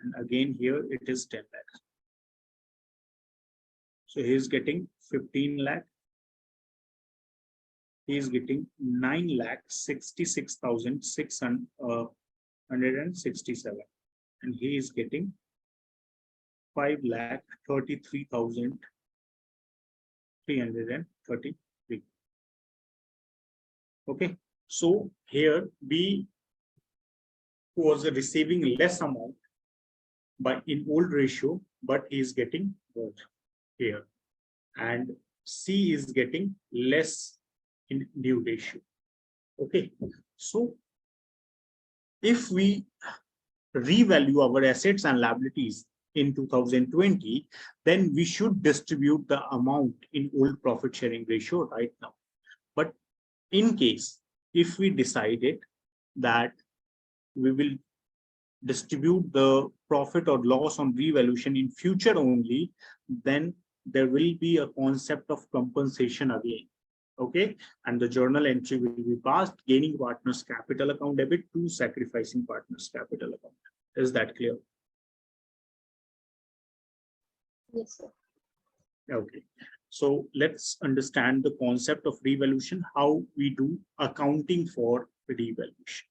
And again here it is 10 lakh. So he is getting 15 lakh. He is getting 9,66,667, and he is getting 5,33,333. Okay, so here B was receiving less amount but in old ratio, but he is getting more here, and C is getting less in new ratio. Okay, so if we revalue our assets and liabilities in 2020, then we should distribute the amount in old profit sharing ratio right now. But in case if we decided that we will distribute the profit or loss on revaluation in future only, then there will be a concept of compensation again. Okay, and the journal entry will be passed: gaining partners capital account debit to sacrificing partners capital account. Is that clear? Yes, sir. Okay, so let's understand the concept of revaluation, how we do accounting for revaluation.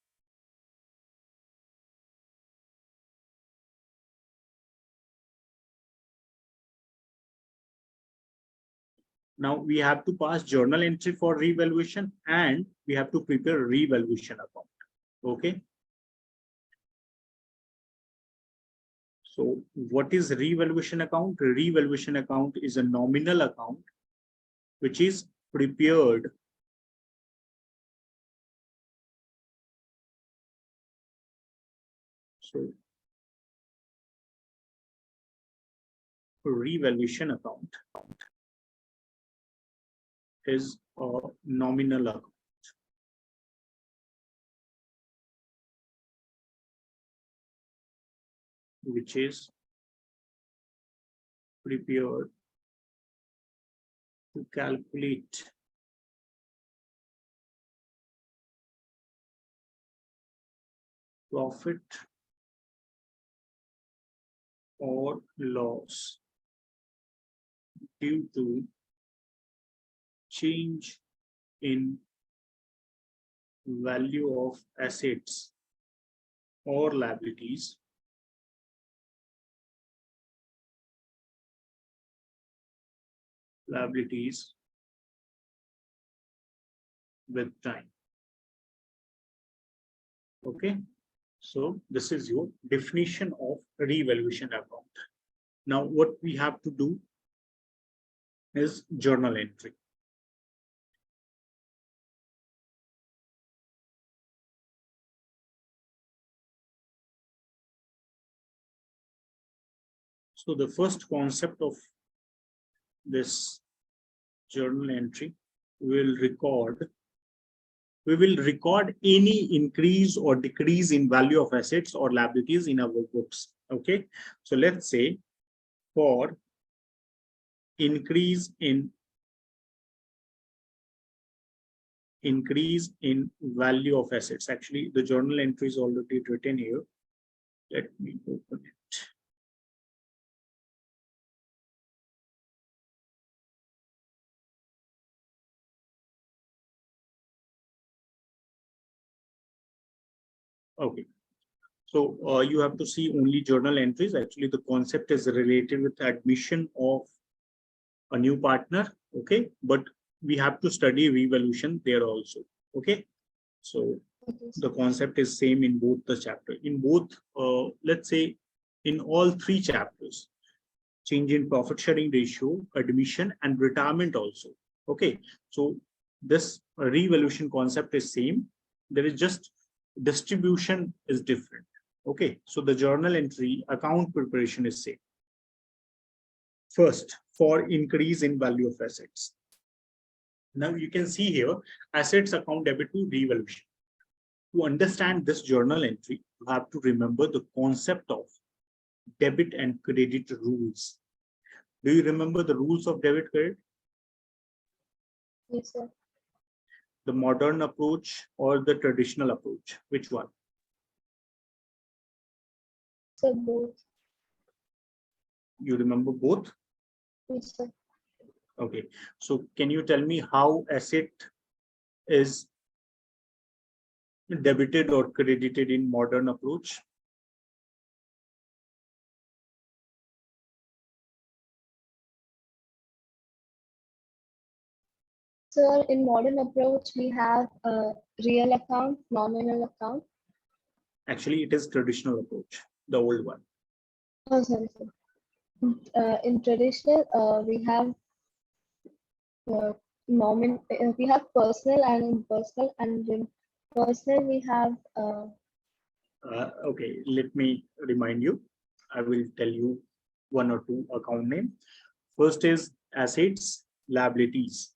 Now we have to pass journal entry for revaluation, and we have to prepare a revaluation account. Okay. So what is revaluation account? Revaluation account is a nominal account which is prepared revaluation account is a nominal account which is prepared to calculate profit or loss due to change in value of assets or liabilities with time. Okay, so this is your definition of revaluation account. Now what we have to do is journal entry. So the first concept of this journal entry, we will record any increase or decrease in value of assets or liabilities in our books. Okay, so let's say for increase in value of assets. Actually, the journal entry is already written here. Let me open it. Okay, so you have to see only journal entries. Actually, the concept is related with admission of a new partner. Okay, but we have to study revaluation there also. Okay, so the concept is same in both the chapter. In both, let's say in all three chapters: change in profit sharing ratio, admission, and retirement also. Okay, so this revaluation concept is same. There is just distribution is different. Okay, so the journal entry account preparation is same. First, for increase in value of assets. Now you can see here assets account debit to revaluation. To understand this journal entry, you have to remember the concept of debit and credit rules. Do you remember the rules of debit credit? Yes, sir. The modern approach or the traditional approach? Which one? So both. You remember both? Yes, sir. Okay. So can you tell me how asset is debited or credited in modern approach? So in modern approach, we have a real account, nominal account. Actually, it is traditional approach, the old one. Oh, sorry, sir. In traditional, we have we have personal and impersonal, and in personal we have Okay, let me remind you. I will tell you one or two account name. First is assets, liabilities.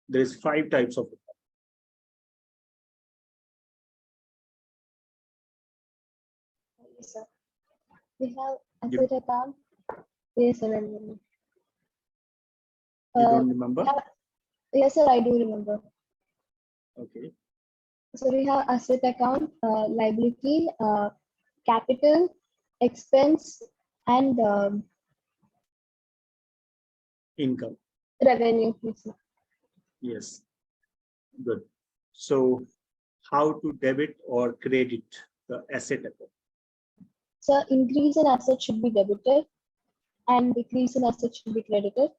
There is 5 types of. yes, sir. We have You, asset account. Yes, sir. I remember. you Uh, don't remember? we have, yes, sir. I do remember. Okay. So we have asset account, liability, capital, expense, and Income. revenue. Yes, sir. Yes. Good. So how to debit or credit the asset account? So increase in asset should be debited, and decrease in asset should be credited.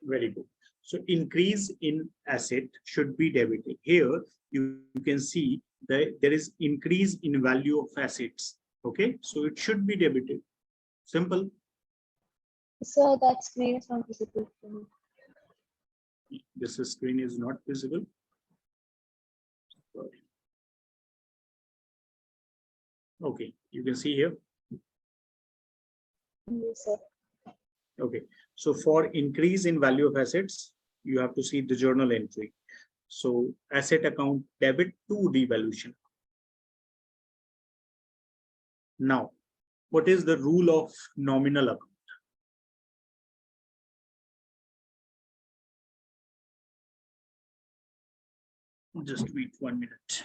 Very good. So increase in asset should be debited. Here you can see that there is increase in value of assets. Okay, so it should be debited. Simple. So that screen is not visible for me. This screen is not visible. Okay, you can see here. Yes, sir. Okay, so for increase in value of assets, you have to see the journal entry. So asset account debit to revaluation. Now, what is the rule of nominal account? Just wait 1 minute.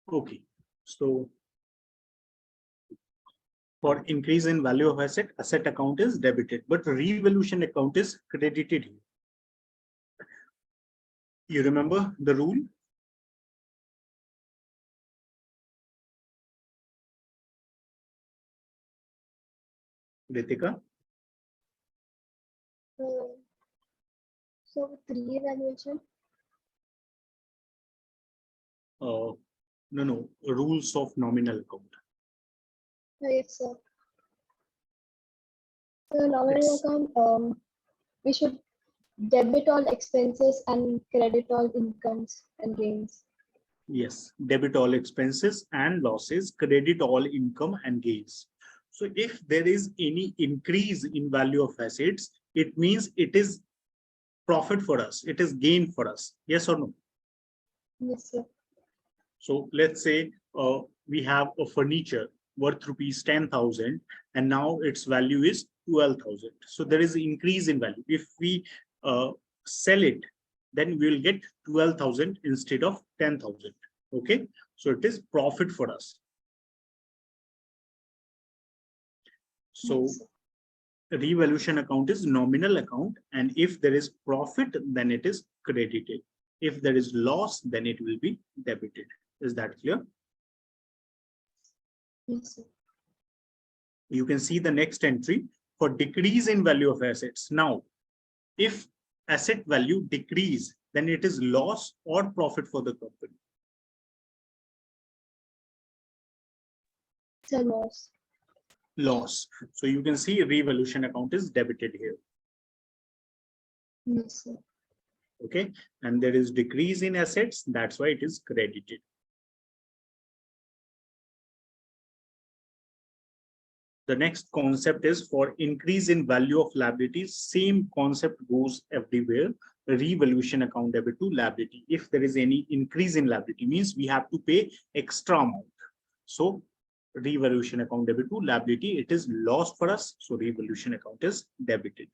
Okay, so for increase in value of asset, asset account is debited, but revaluation account is credited here. You remember the rule? Ritika? So with reevaluation, No, rules of nominal account. yes, sir. So nominal It's, account, we should debit all expenses and credit all incomes and gains. yes, debit all expenses and losses, credit all income and gains. So if there is any increase in value of assets, it means it is profit for us. It is gain for us. Yes or no? Yes, sir. So let's say we have a furniture worth rupees 10,000 and now its value is 12,000. So there is an increase in value. If we sell it, then we will get 12,000 instead of 10,000. Okay, so it is profit for us. So Yes, sir. revaluation account is nominal account, and if there is profit, then it is credited. If there is loss, then it will be debited. Is that clear? Yes, sir. You can see the next entry for decrease in value of assets. Now, if asset value decrease, then it is loss or profit for the company. It's a loss. loss. So you can see revaluation account is debited here. Yes, sir. Okay, and there is decrease in assets, that's why it is credited. The next concept is for increase in value of liabilities. Same concept goes everywhere. Revaluation account debit to liability. If there is any increase in liability, means we have to pay extra amount. So revaluation account debit to liability, it is loss for us. So revaluation account is debited.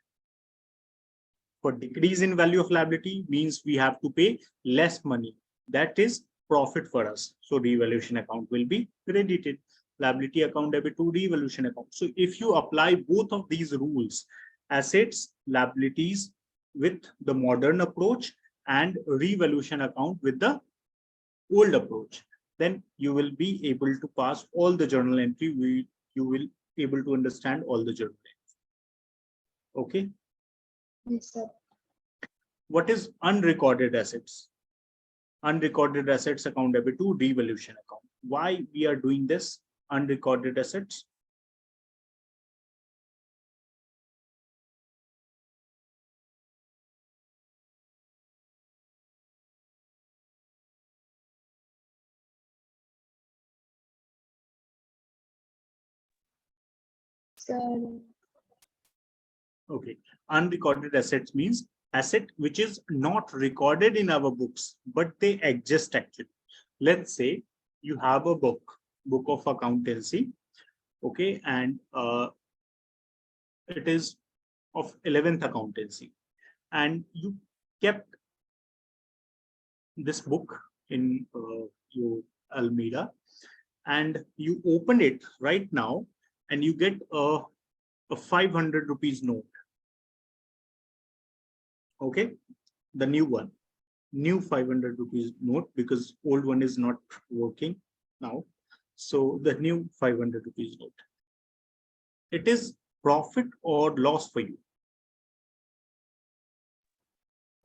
For decrease in value of liability means we have to pay less money. That is profit for us. So revaluation account will be credited. Liability account debit to revaluation account. So if you apply both of these rules, assets, liabilities with the modern approach and revaluation account with the old approach, then you will be able to pass all the journal entry. You will be able to understand all the journal entry. Okay. Yes, sir. What is unrecorded assets? Unrecorded assets account debit to revaluation account. Why we are doing this? Unrecorded assets. Sir, Okay. Unrecorded assets means asset which is not recorded in our books, but they exist actually. Let's say you have a book of accountancy. Okay. And it is of 11th accountancy. And you kept this book in your Almeida, and you open it right now and you get a 500 rupees note. Okay, the new 500 rupees note, because old one is not working now. So the new 500 rupees note, it is profit or loss for you?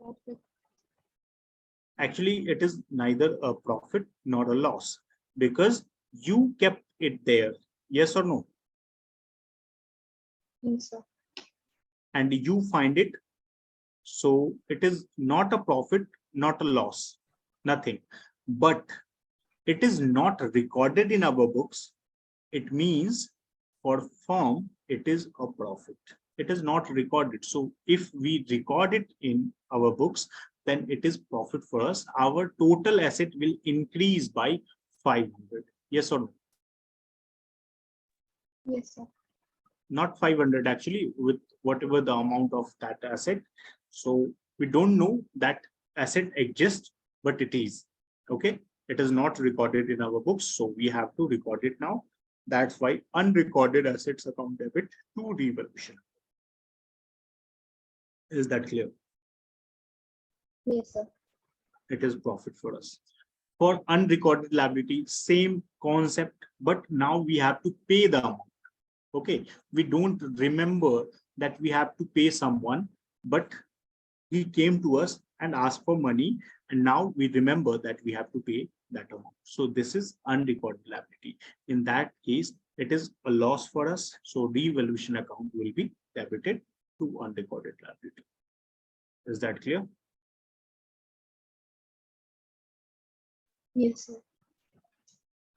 profit. Actually, it is neither a profit nor a loss, because you kept it there. Yes or no? Yes, sir. And you find it. So it is not a profit, not a loss, nothing. But it is not recorded in our books. It means for firm, it is a profit. It is not recorded. So if we record it in our books, then it is profit for us. Our total asset will increase by 500. Yes or no? Yes, sir. Not 500 actually, with whatever the amount of that asset. So we don't know that asset exists, but it is. Okay. It is not recorded in our books. So we have to record it now. That's why unrecorded assets account debit to revaluation. Is that clear? Yes, sir. It is profit for us. For unrecorded liability, same concept, but now we have to pay the amount. Okay, we don't remember that we have to pay someone, but he came to us and asked for money, and now we remember that we have to pay that amount. So this is unrecorded liability. In that case, it is a loss for us. So revaluation account will be debited to unrecorded liability. Is that clear? Yes, sir.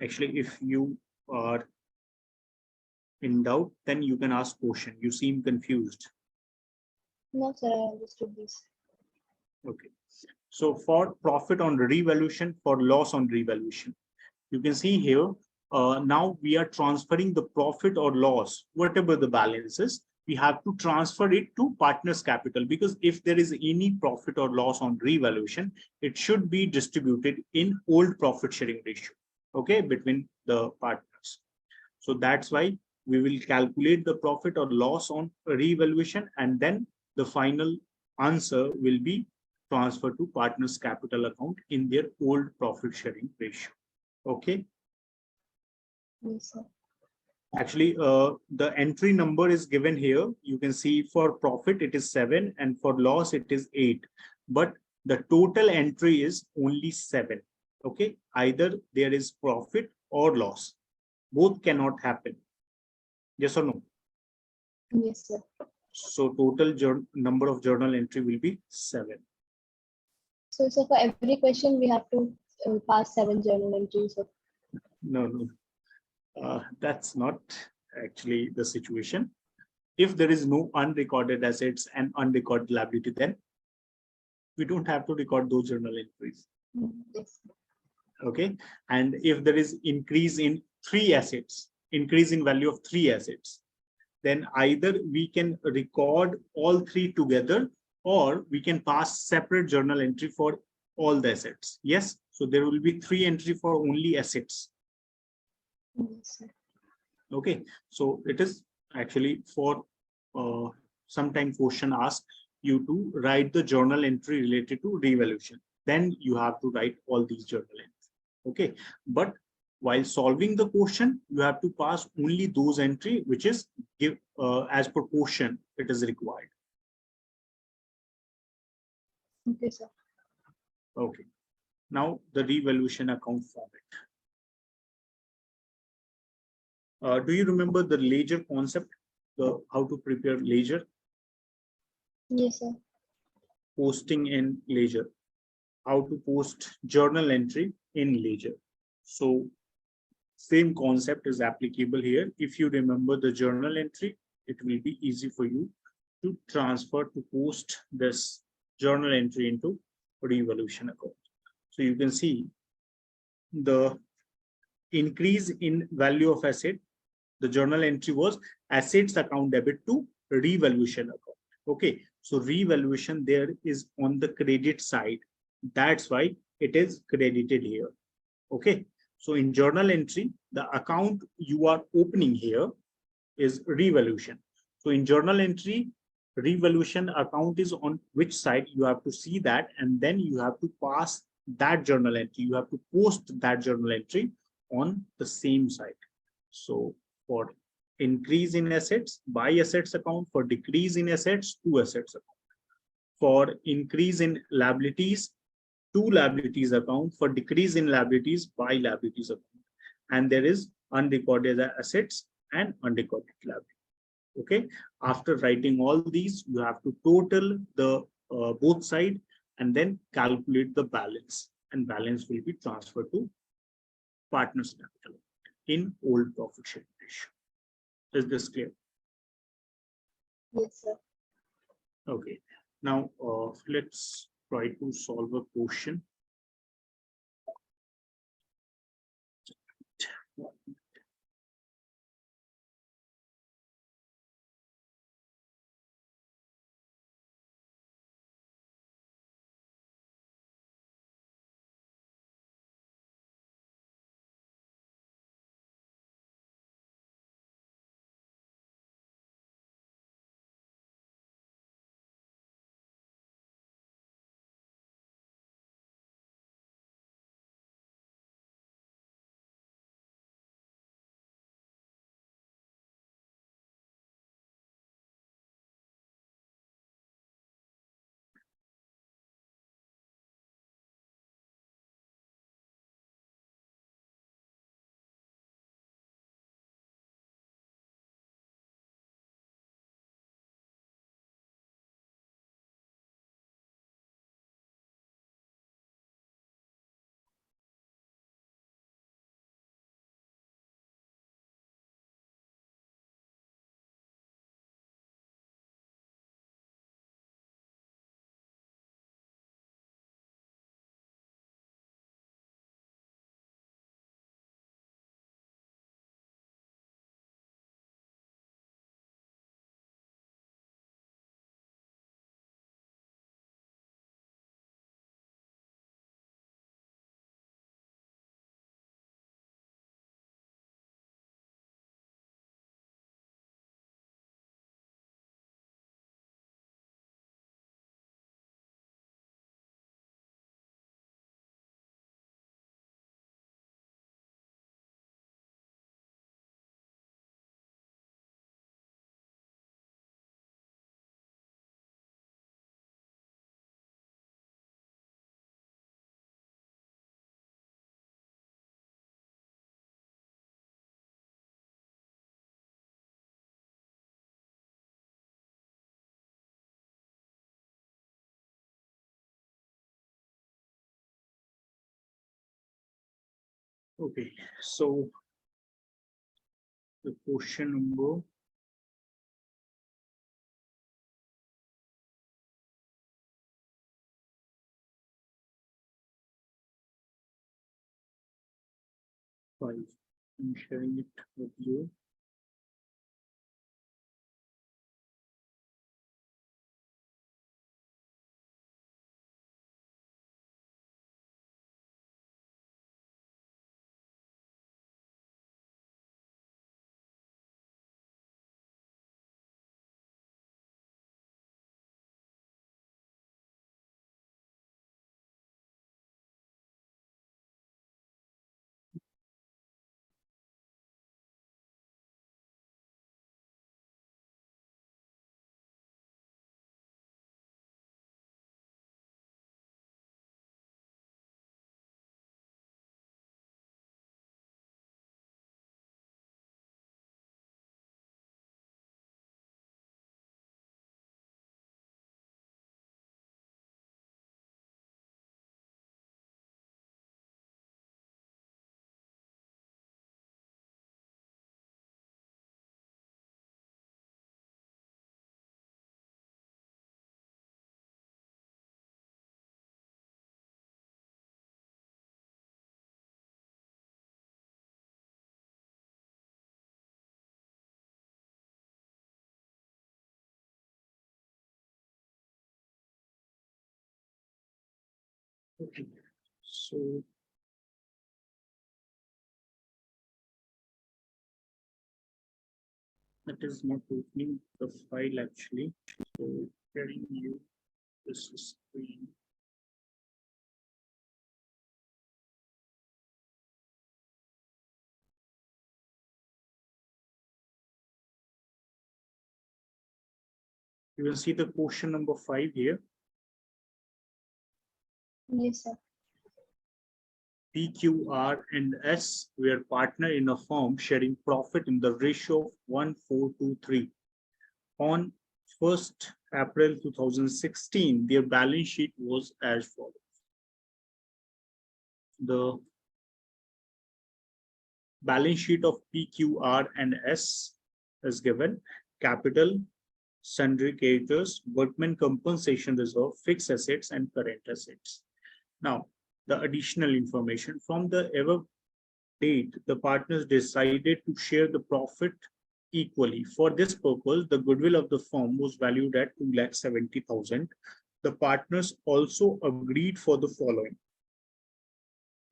Actually, if you are in doubt, then you can ask question. You seem confused. No, sir, I understood this. Okay. So for profit on revaluation, for loss on revaluation, you can see here, now we are transferring the profit or loss, whatever the balance is, we have to transfer it to partners capital, because if there is any profit or loss on revaluation, it should be distributed in old profit sharing ratio, okay, between the partners. So that's why we will calculate the profit or loss on revaluation, and then the final answer will be transferred to partners capital account in their old profit sharing ratio. Okay. Yes, sir. Actually, the entry number is given here. You can see for profit, it is 7, and for loss, it is 8. But the total entry is only 7. Okay. Either there is profit or loss. Both cannot happen. Yes or no? Yes, sir. So total number of journal entry will be 7. So for every question, we have to pass 7 journal entries. Sir. No. That's not actually the situation. If there is no unrecorded assets and unrecorded liability, then we don't have to record those journal entries. Yes. Okay. And if there is increase in 3 assets, increase in value of 3 assets, then either we can record all 3 together, or we can pass separate journal entry for all the assets. Yes. So there will be 3 entry for only assets. Yes, sir. Okay. So it is actually for sometime question asked you to write the journal entry related to revaluation. Then you have to write all these journal entries. Okay. But while solving the question, you have to pass only those entry which is give as per question it is required. Okay, sir. Okay. Now the revaluation account format. Do you remember the ledger concept? How to prepare ledger? Yes, sir. Posting in ledger. How to post journal entry in ledger. So same concept is applicable here. If you remember the journal entry, it will be easy for you to transfer to post this journal entry into revaluation account. So you can see the increase in value of asset. The journal entry was assets account debit to revaluation account. Okay, so revaluation there is on the credit side. That's why it is credited here. Okay, so in journal entry, the account you are opening here is revaluation. So in journal entry, revaluation account is on which side, you have to see that, and then you have to pass that journal entry. You have to post that journal entry on the same side. So for increase in assets, by assets account, for decrease in assets, to assets account. For increase in liabilities, to liabilities account, for decrease in liabilities, by liabilities account. And there is unrecorded assets and unrecorded liabilities. Okay, after writing all these, you have to total the both side and then calculate the balance, and balance will be transferred to partners capital in old profit sharing ratio. Is this clear? Yes, sir. Okay, now let's try to solve a question. Okay, so the question number 5. I'm sharing it with you. Okay, so that is not opening the file actually. So sharing you this screen. You will see the question number 5 here. Yes, sir. P, Q, R, and S were partner in a firm sharing profit in the ratio of 1:4 to 3. On 1st April 2016, their balance sheet was as follows. The balance sheet of P, Q, R, and S is given. Capital, sundry creditors, workmen compensation reserve, fixed assets, and current assets. Now, the additional information from the above date, the partners decided to share the profit equally. For this purpose, the goodwill of the firm was valued at 2,70,000. The partners also agreed for the following.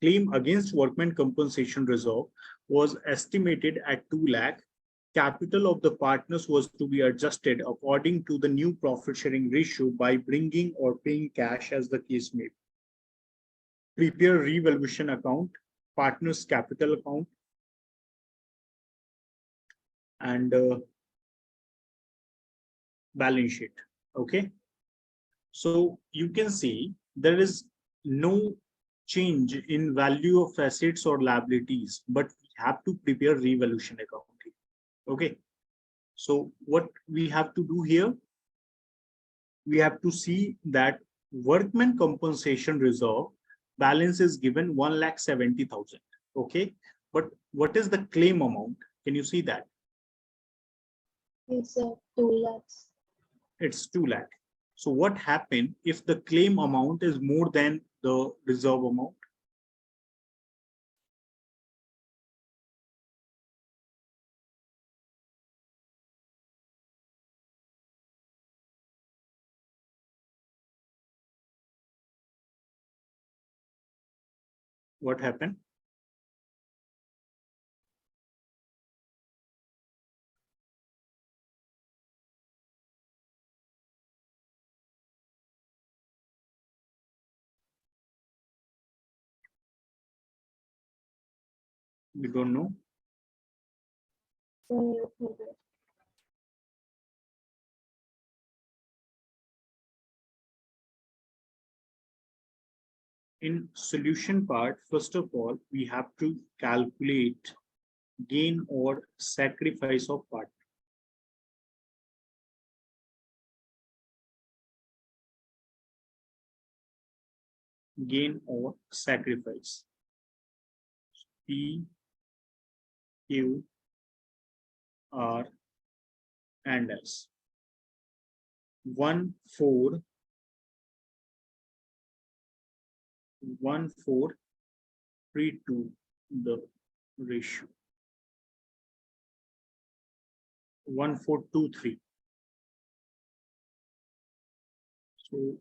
Claim against workmen compensation reserve was estimated at 2 lakh. Capital of the partners was to be adjusted according to the new profit sharing ratio by bringing or paying cash as the case may be. Prepare revaluation account, partners capital account, and balance sheet. Okay, so you can see there is no change in value of assets or liabilities, but we have to prepare revaluation account. Okay, so what we have to do here, we have to see that workmen compensation reserve balance is given 1,70,000. Okay, but what is the claim amount? Can you see that? Yes, sir. 2 lakhs. It's 2 lakh. So what happened if the claim amount is more than the reserve amount? What happened? We don't know. In solution part, first of all, we have to calculate gain or sacrifice of partner. Gain or sacrifice. P, Q, R, and S. 1, 4, 1, 4, 3, 2, the ratio. 1, 4, 2, 3. So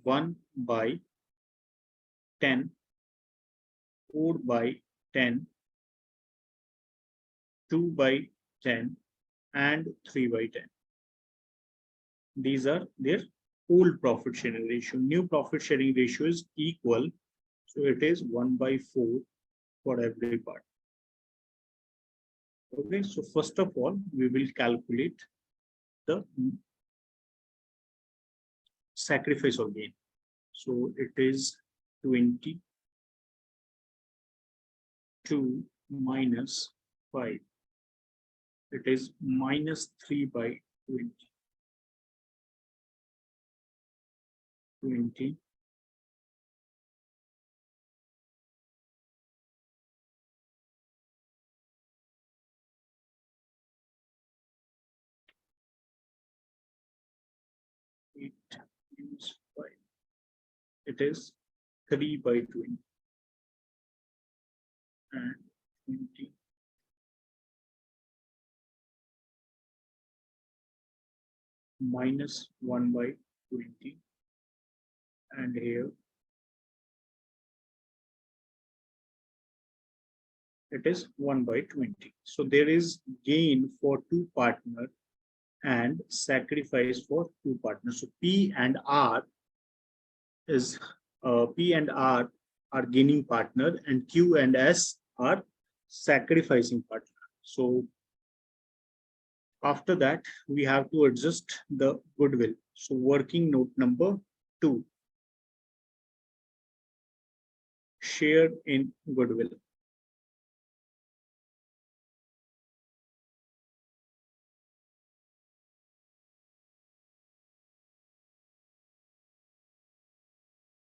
1 by 10, 4 by 10, 2 by 10, and 3 by 10. These are their old profit sharing ratio. New profit sharing ratio is equal. So it is 1 by 4 for every part. Okay, so first of all, we will calculate the sacrifice or gain. So it is 22 minus 5. It is minus 3 by 20. 20 8 minus 5. It is 3 by 20 and 20 minus 1 by 20, and here it is 1 by 20. So there is gain for 2 partners and sacrifice for 2 partners. So P and R are gaining partner, and Q and S are sacrificing partner. So after that, we have to adjust the goodwill. So working note number 2, share in goodwill.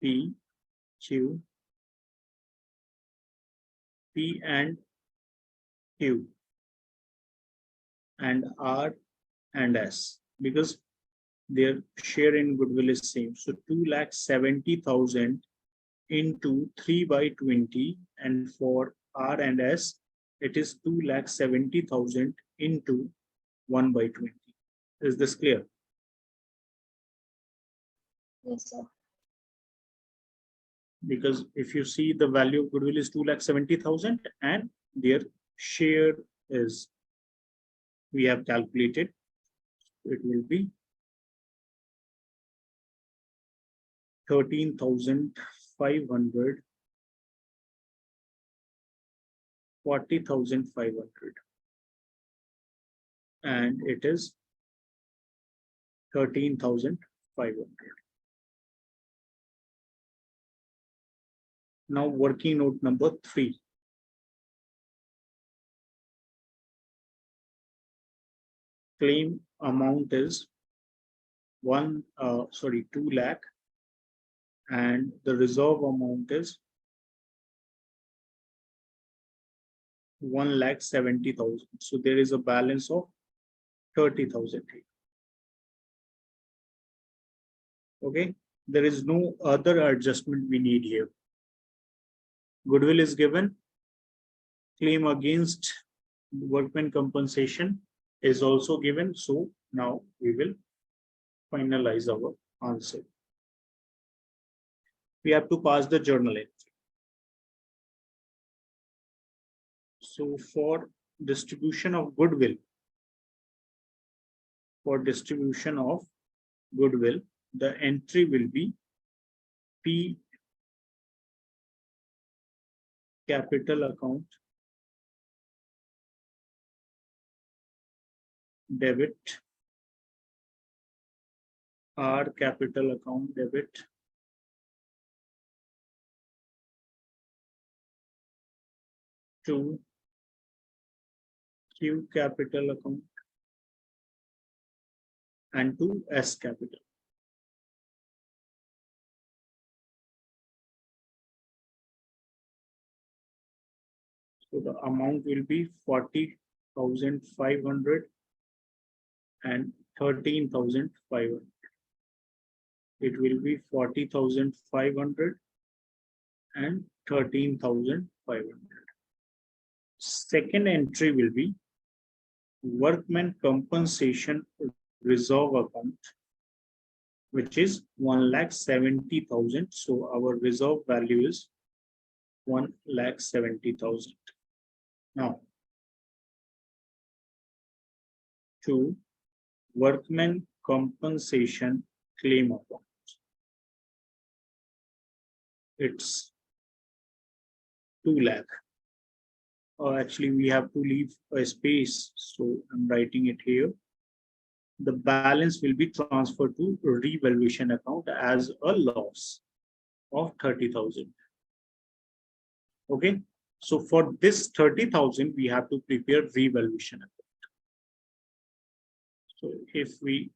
P, Q, P and Q, and R and S, because their share in goodwill is same. So 2,70,000 into 3 by 20, and for R and S, it is 2,70,000 into 1 by 20. Is this clear? Yes, sir. Because if you see, the value of goodwill is 2,70,000 and their share is, we have calculated, it will be 13,500, 40,500, and it is 13,500. Now working note number 3. Claim amount is 2 lakh, and the reserve amount is 1,70,000. So there is a balance of 30,000. Okay, there is no other adjustment we need here. Goodwill is given. Claim against workman compensation is also given. So now we will finalize our answer. We have to pass the journal entry. So for distribution of goodwill, the entry will be P capital account debit, R capital account debit, to Q capital account, and to S capital. So the amount will be 40,500 and 13,500. It will be 40,500 and 13,500. Second entry will be workman compensation reserve account, which is 1,70,000. So our reserve value is 1,70,000. Now, to workman compensation claim account, it's 2 lakh. Actually, we have to leave a space, so I'm writing it here. The balance will be transferred to revaluation account as a loss of 30,000. Okay, so for this 30,000, we have to prepare revaluation account. So if we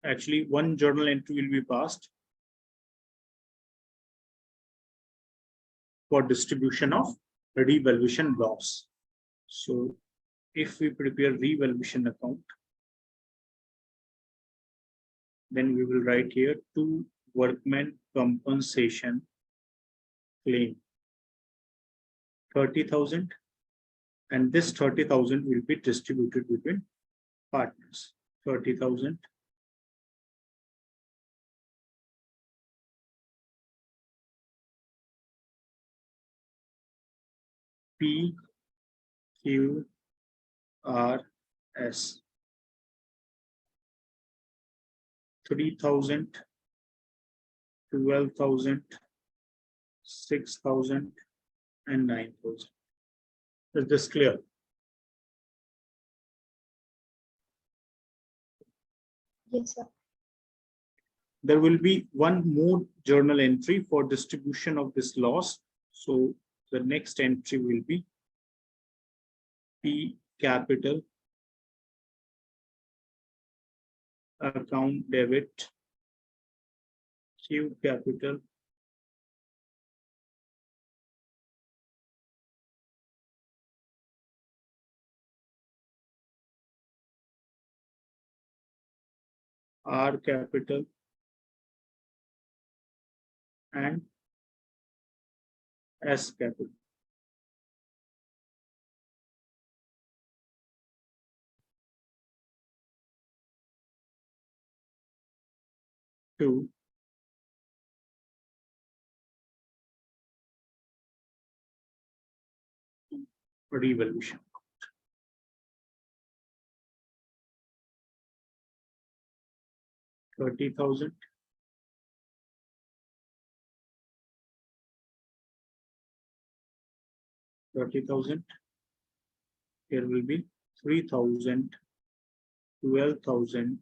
actually one journal entry will be passed for distribution of revaluation loss. So if we prepare revaluation account, then we will write here to workman compensation claim 30,000, and this 30,000 will be distributed between partners. 30,000 P Q R S, 3,000, 12,000, 6,000, and 9,000. Is this clear? Yes, sir. There will be one more journal entry for distribution of this loss. So the next entry will be P capital account debit, Q capital R capital and S capital. To revaluation. $30,000, here will be 3,000, 12,000,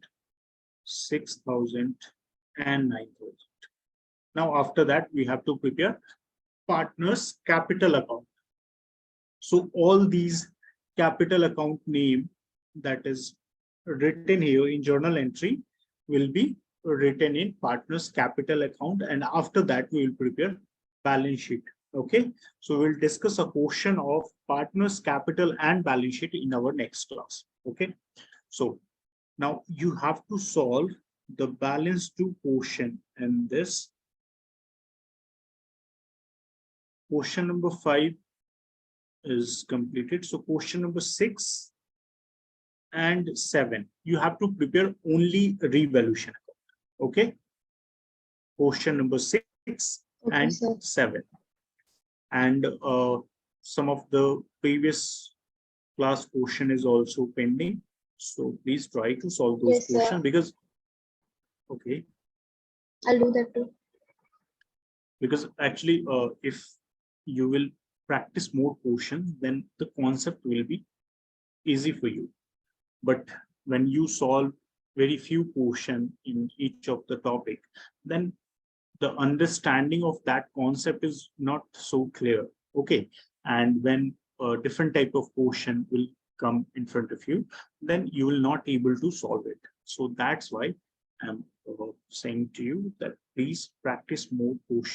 6,000, and 9,000. Now after that, we have to prepare partners capital account. So all these capital account name that is written here in journal entry will be written in partners capital account, and after that we will prepare balance sheet. Okay, so we'll discuss a portion of partners capital and balance sheet in our next class. Okay, so now you have to solve the balance to portion, and this portion number 5 is completed. So question number 6 and 7, you have to prepare only revaluation account. Okay, question number 6 and sir. 7, and some of the previous class question is also pending, so please try to solve those Yes, questions, sir. because okay, I'll do that too. because actually if you will practice more questions, then the concept will be easy for you. But when you solve very few portions in each of the topic, then the understanding of that concept is not so clear. Okay, and when a different type of portion will come in front of you, then you will not able to solve it. So that's why I'm saying to you that please practice more portions.